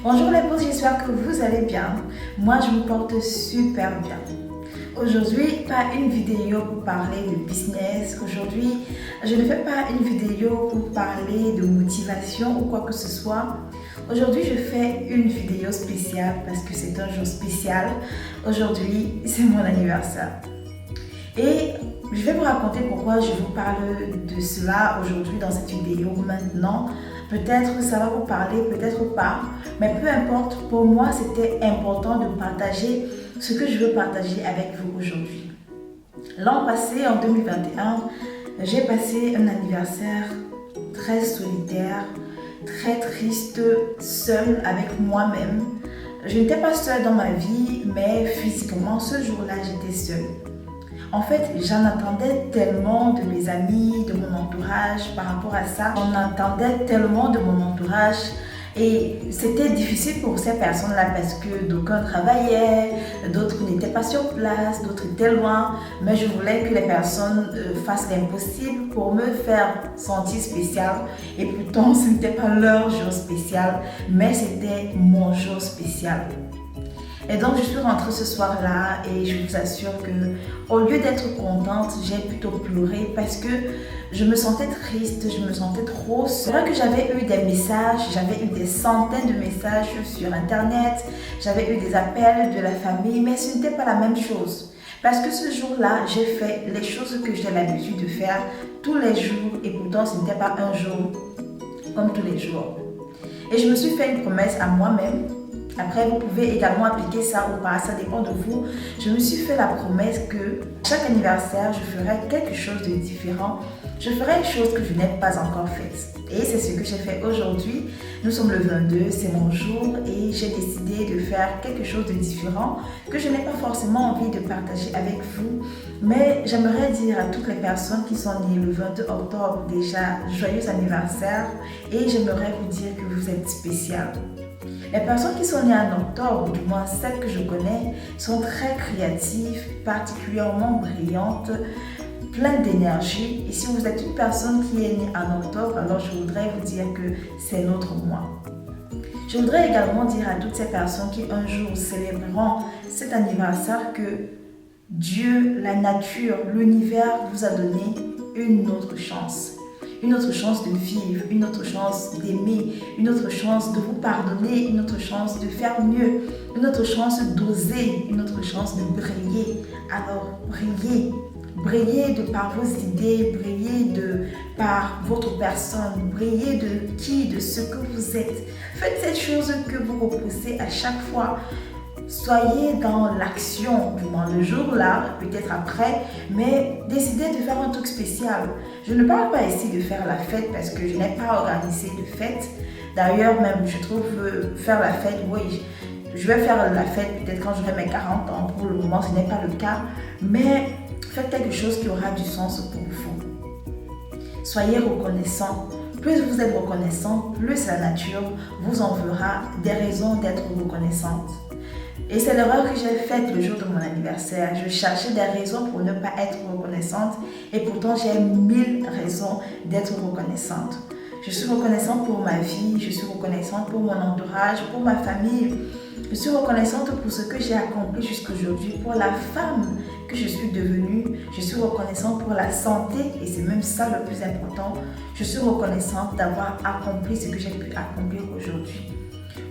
Bonjour les potes, j'espère que vous allez bien. Moi, je me porte super bien. Aujourd'hui, pas une vidéo pour parler de business. Aujourd'hui, je ne fais pas une vidéo pour parler de motivation ou quoi que ce soit. Aujourd'hui, je fais une vidéo spéciale parce que c'est un jour spécial. Aujourd'hui, c'est mon anniversaire. Et je vais vous raconter pourquoi je vous parle de cela aujourd'hui dans cette vidéo maintenant. Peut-être ça va vous parler, peut-être pas, mais peu importe, pour moi c'était important de partager ce que je veux partager avec vous aujourd'hui. L'an passé, en 2021, j'ai passé un anniversaire très solitaire, très triste, seule avec moi-même. Je n'étais pas seule dans ma vie, mais physiquement, ce jour-là, j'étais seule. En fait, j'en attendais tellement de mes amis, de mon entourage par rapport à ça. J'en attendais tellement de mon entourage et c'était difficile pour ces personnes-là parce que d'aucuns travaillaient, d'autres n'étaient pas sur place, d'autres étaient loin. Mais je voulais que les personnes fassent l'impossible pour me faire sentir spéciale. Et pourtant, ce n'était pas leur jour spécial, mais c'était mon jour spécial. Et donc je suis rentrée ce soir-là et je vous assure que au lieu d'être contente, j'ai plutôt pleuré parce que je me sentais triste, je me sentais trop seule. C'est vrai que j'avais eu des messages, j'avais eu des centaines de messages sur internet, j'avais eu des appels de la famille, mais ce n'était pas la même chose. Parce que ce jour-là, j'ai fait les choses que j'ai l'habitude de faire tous les jours et pourtant ce n'était pas un jour comme tous les jours. Et je me suis fait une promesse à moi-même. Après, vous pouvez également appliquer ça ou pas, ça dépend de vous. Je me suis fait la promesse que chaque anniversaire, je ferai quelque chose de différent. Je ferai une chose que je n'ai pas encore faite. Et c'est ce que j'ai fait aujourd'hui. Nous sommes le 22, c'est mon jour et j'ai décidé de faire quelque chose de différent que je n'ai pas forcément envie de partager avec vous. Mais j'aimerais dire à toutes les personnes qui sont nées le 22 octobre déjà, joyeux anniversaire et j'aimerais vous dire que vous êtes spécial. Les personnes qui sont nées en octobre, du moins celles que je connais, sont très créatives, particulièrement brillantes, pleines d'énergie. Et si vous êtes une personne qui est née en octobre, alors je voudrais vous dire que c'est notre mois. Je voudrais également dire à toutes ces personnes qui un jour célébreront cet anniversaire que Dieu, la nature, l'univers vous a donné une autre chance. Une autre chance de vivre, une autre chance d'aimer, une autre chance de vous pardonner, une autre chance de faire mieux, une autre chance d'oser, une autre chance de briller. Alors, brillez. Brillez de par vos idées, brillez de par votre personne, brillez de ce que vous êtes. Faites cette chose que vous repoussez à chaque fois. Soyez dans l'action, du moins le jour-là, peut-être après, mais décidez de faire un truc spécial. Je ne parle pas ici de faire la fête parce que je n'ai pas organisé de fête. D'ailleurs, même, je trouve faire la fête, oui, je vais faire la fête peut-être quand j'aurai mes 40 ans. Pour le moment, ce n'est pas le cas, mais faites quelque chose qui aura du sens pour vous. Soyez reconnaissant. Plus vous êtes reconnaissant, plus la nature vous enverra des raisons d'être reconnaissante. Et c'est l'erreur que j'ai faite le jour de mon anniversaire. Je cherchais des raisons pour ne pas être reconnaissante et pourtant j'ai 1000 raisons d'être reconnaissante. Je suis reconnaissante pour ma vie, je suis reconnaissante pour mon entourage, pour ma famille. Je suis reconnaissante pour ce que j'ai accompli jusqu'à aujourd'hui, pour la femme que je suis devenue. Je suis reconnaissante pour la santé et c'est même ça le plus important. Je suis reconnaissante d'avoir accompli ce que j'ai pu accomplir aujourd'hui.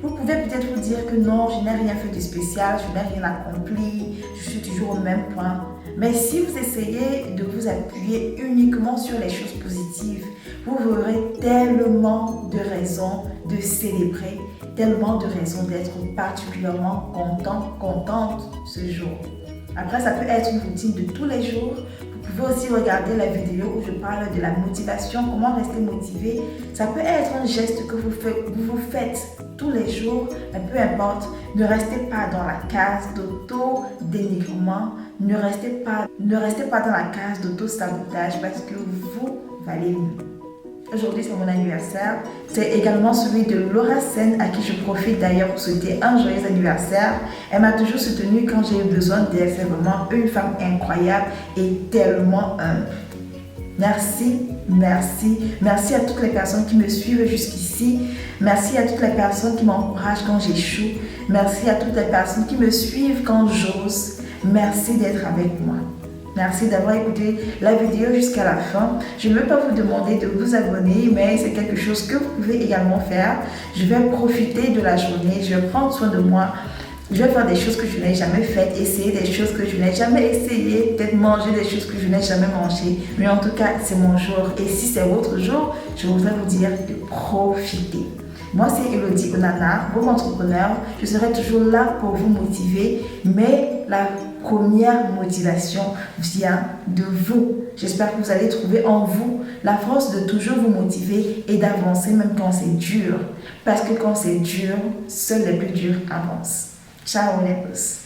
Vous pouvez peut-être vous dire que non, je n'ai rien fait de spécial, je n'ai rien accompli, je suis toujours au même point. Mais si vous essayez de vous appuyer uniquement sur les choses positives, vous aurez tellement de raisons de célébrer, tellement de raisons d'être particulièrement contente ce jour. Après, ça peut être une routine de tous les jours. Vous pouvez aussi regarder la vidéo où je parle de la motivation, comment rester motivé. Ça peut être un geste que vous faites tous les jours, mais peu importe, ne restez pas dans la case d'auto-dénigrement, ne restez pas dans la case d'auto-sabotage parce que vous valez mieux. Aujourd'hui, c'est mon anniversaire. C'est également celui de Laura Sen, à qui je profite d'ailleurs pour souhaiter un joyeux anniversaire. Elle m'a toujours soutenue quand j'ai eu besoin d'elle. C'est vraiment une femme incroyable et tellement humble. Merci, merci, merci à toutes les personnes qui me suivent jusqu'ici. Merci à toutes les personnes qui m'encouragent quand j'échoue. Merci à toutes les personnes qui me suivent quand j'ose. Merci d'être avec moi. Merci d'avoir écouté la vidéo jusqu'à la fin. Je ne vais pas vous demander de vous abonner, mais c'est quelque chose que vous pouvez également faire. Je vais profiter de la journée, je vais prendre soin de moi. Je vais faire des choses que je n'ai jamais faites, essayer des choses que je n'ai jamais essayées, peut-être manger des choses que je n'ai jamais mangées. Mais en tout cas, c'est mon jour. Et si c'est votre jour, je voudrais vous dire de profiter. Moi, c'est Elodie Onana, votre entrepreneur. Je serai toujours là pour vous motiver, mais la première motivation vient de vous. J'espère que vous allez trouver en vous la force de toujours vous motiver et d'avancer même quand c'est dur. Parce que quand c'est dur, seuls les plus durs avancent. Ciao les pouces.